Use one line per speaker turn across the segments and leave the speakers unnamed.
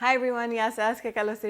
Hi everyone, yasas que kalos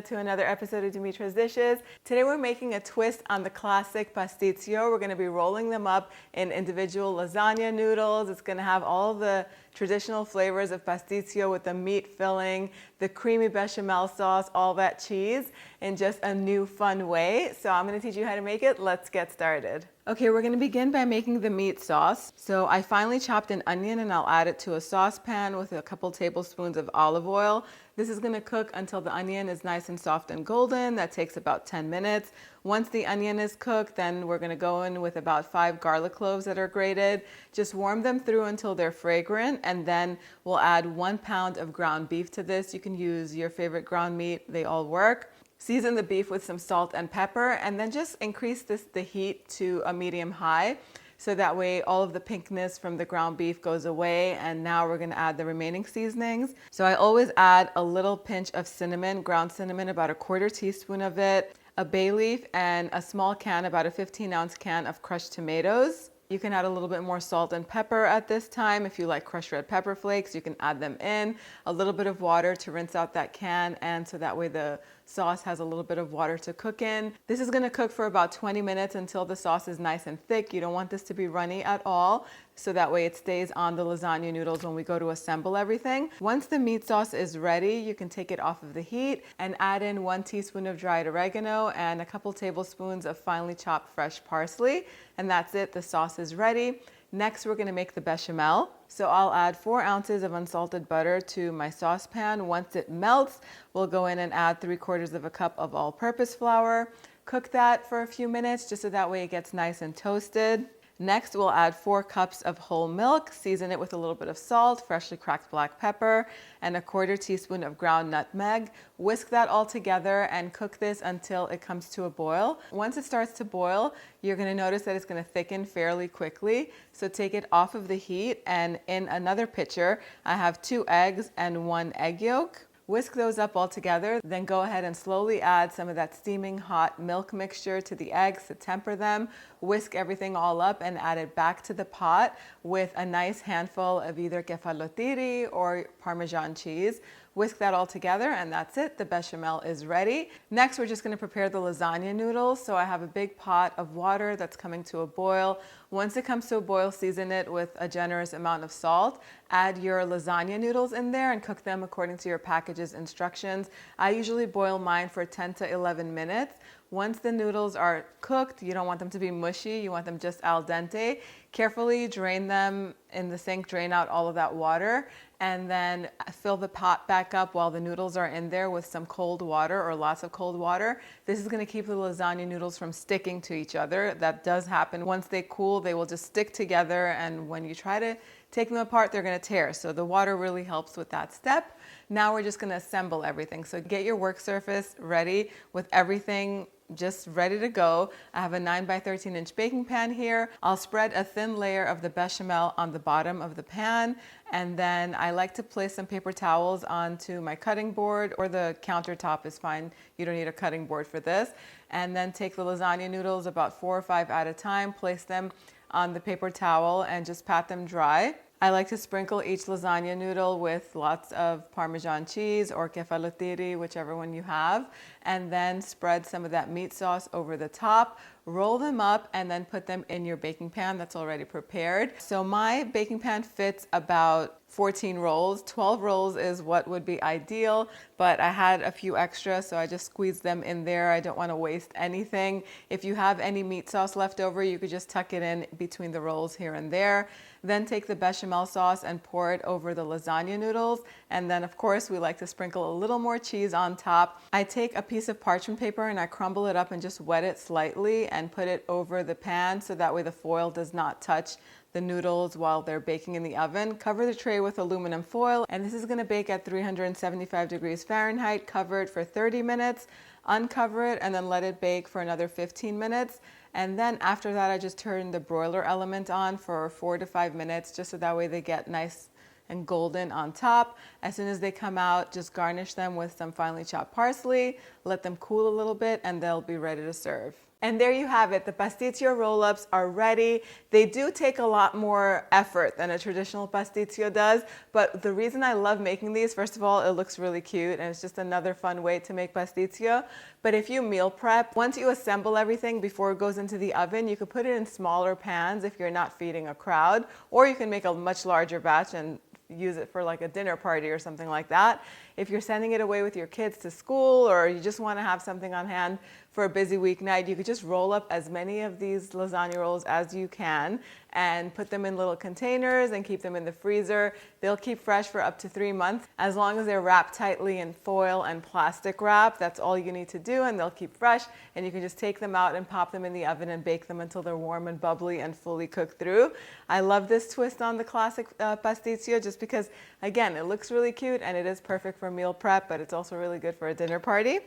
to another episode of Dimitra's Dishes. Today we're making a twist on the classic pastitsio. We're going to be rolling them up in individual lasagna noodles. It's going to have all the traditional flavors of pastitsio with the meat filling, the creamy bechamel sauce, all that cheese in just a new fun way. So I'm going to teach you how to make it. Let's get started. Okay, we're going to begin by making the meat sauce. So I finely chopped an onion and I'll add it to a saucepan with a couple tablespoons of olive oil. This is going to cook until the onion is nice and soft and golden. That takes about 10 minutes. Once the onion is cooked, then we're going to go in with about 5 garlic cloves that are grated. Just warm them through until they're fragrant, and then we'll add 1 pound of ground beef to this. You can use your favorite ground meat. They all work. Season the beef with some salt and pepper, and then just increase the heat to a medium high. So that way all of the pinkness from the ground beef goes away. And now we're going to add the remaining seasonings. So I always add a little pinch of cinnamon, ground cinnamon, about 1/4 teaspoon of it, a bay leaf, and a small can, about a 15-ounce can of crushed tomatoes. You can add a little bit more salt and pepper at this time. If you like crushed red pepper flakes, you can add them in. A little bit of water to rinse out that can, and so that way the sauce has a little bit of water to cook in. This is going to cook for about 20 minutes until the sauce is nice and thick. You don't want this to be runny at all, so that way it stays on the lasagna noodles when we go to assemble everything. Once the meat sauce is ready, you can take it off of the heat and add in 1 teaspoon of dried oregano and a couple tablespoons of finely chopped fresh parsley. And that's it, the sauce is ready. Next, we're going to make the bechamel. So I'll add 4 ounces of unsalted butter to my saucepan. Once it melts, we'll go in and add 3/4 cup of all-purpose flour. Cook that for a few minutes just so that way it gets nice and toasted. Next, we'll add 4 cups of whole milk, season it with a little bit of salt, freshly cracked black pepper, and 1/4 teaspoon of ground nutmeg. Whisk that all together and cook this until it comes to a boil. Once it starts to boil, you're going to notice that it's going to thicken fairly quickly. So take it off of the heat, and in another pitcher, I have 2 eggs and 1 egg yolk. Whisk those up all together, then go ahead and slowly add some of that steaming hot milk mixture to the eggs to temper them. Whisk everything all up and add it back to the pot with a nice handful of either kefalograviera or Parmesan cheese. Whisk that all together, and that's it. The bechamel is ready. Next, we're just going to prepare the lasagna noodles. So I have a big pot of water that's coming to a boil. Once it comes to a boil, season it with a generous amount of salt. Add your lasagna noodles in there and cook them according to your package's instructions. I usually boil mine for 10 to 11 minutes. Once the noodles are cooked, you don't want them to be mushy, you want them just al dente. Carefully drain them in the sink, drain out all of that water, and then fill the pot back up while the noodles are in there with some cold water or lots of cold water. This is going to keep the lasagna noodles from sticking to each other. That does happen. Once they cool, they will just stick together, and when you try to take them apart, they're going to tear. So the water really helps with that step. Now we're just going to assemble everything. So get your work surface ready with everything just ready to go. I have a 9 by 13 inch baking pan here. I'll spread a thin layer of the bechamel on the bottom of the pan, and then I like to place some paper towels onto my cutting board, or the countertop is fine. You don't need a cutting board for this. And then take the lasagna noodles, about 4 or 5 at a time, place them on the paper towel and just pat them dry. I like to sprinkle each lasagna noodle with lots of Parmesan cheese or kefalograviera, whichever one you have, and then spread some of that meat sauce over the top. Roll them up and then put them in your baking pan that's already prepared. So my baking pan fits about 14 rolls. 12 rolls is what would be ideal, but I had a few extra, so I just squeezed them in there. I don't want to waste anything. If you have any meat sauce left over, you could just tuck it in between the rolls here and there. Then take the bechamel sauce and pour it over the lasagna noodles. And then, of course, we like to sprinkle a little more cheese on top. I take a piece of parchment paper and I crumble it up and just wet it slightly and put it over the pan so that way the foil does not touch the noodles while they're baking in the oven. Cover the tray with aluminum foil, and this is going to bake at 375 degrees Fahrenheit. Cover it for 30 minutes, uncover it, and then let it bake for another 15 minutes. And then after that, I just turn the broiler element on for 4 to 5 minutes, just so that way they get nice and golden on top. As soon as they come out, just garnish them with some finely chopped parsley, let them cool a little bit, and they'll be ready to serve. And there you have it. The Pastitsio roll-ups are ready. They do take a lot more effort than a traditional Pastitsio does, but the reason I love making these, first of all, it looks really cute and it's just another fun way to make Pastitsio. But if you meal prep, once you assemble everything before it goes into the oven, you could put it in smaller pans if you're not feeding a crowd, or you can make a much larger batch and use it for like a dinner party or something like that. If you're sending it away with your kids to school, or you just want to have something on hand for a busy weeknight, you could just roll up as many of these lasagna rolls as you can and put them in little containers and keep them in the freezer. They'll keep fresh for up to 3 months as long as they're wrapped tightly in foil and plastic wrap. That's all you need to do, and they'll keep fresh, and you can just take them out and pop them in the oven and bake them until they're warm and bubbly and fully cooked through. I love this twist on the classic Pastitsio just because, again, it looks really cute and it is perfect for meal prep, but it's also really good for a dinner party.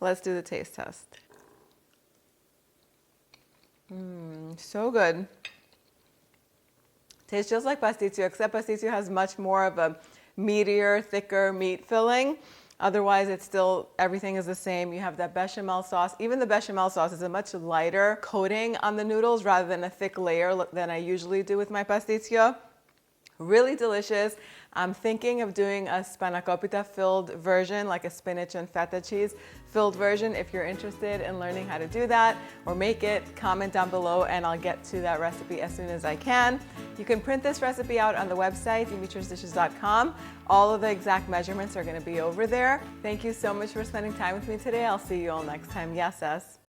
Let's do the taste test. So good. Tastes just like Pastitsio, except Pastitsio has much more of a meatier, thicker meat filling. Otherwise, it's still, everything is the same. You have that bechamel sauce. Even the bechamel sauce is a much lighter coating on the noodles rather than a thick layer than I usually do with my Pastitsio. Really delicious. I'm thinking of doing a spanakopita filled version, like a spinach and feta cheese filled version. If you're interested in learning how to do that or make it, comment down below and I'll get to that recipe as soon as I can. You can print this recipe out on the website, dimitrasdishes.com. All of the exact measurements are going to be over there. Thank you so much for spending time with me today. I'll see you all next time. Yes,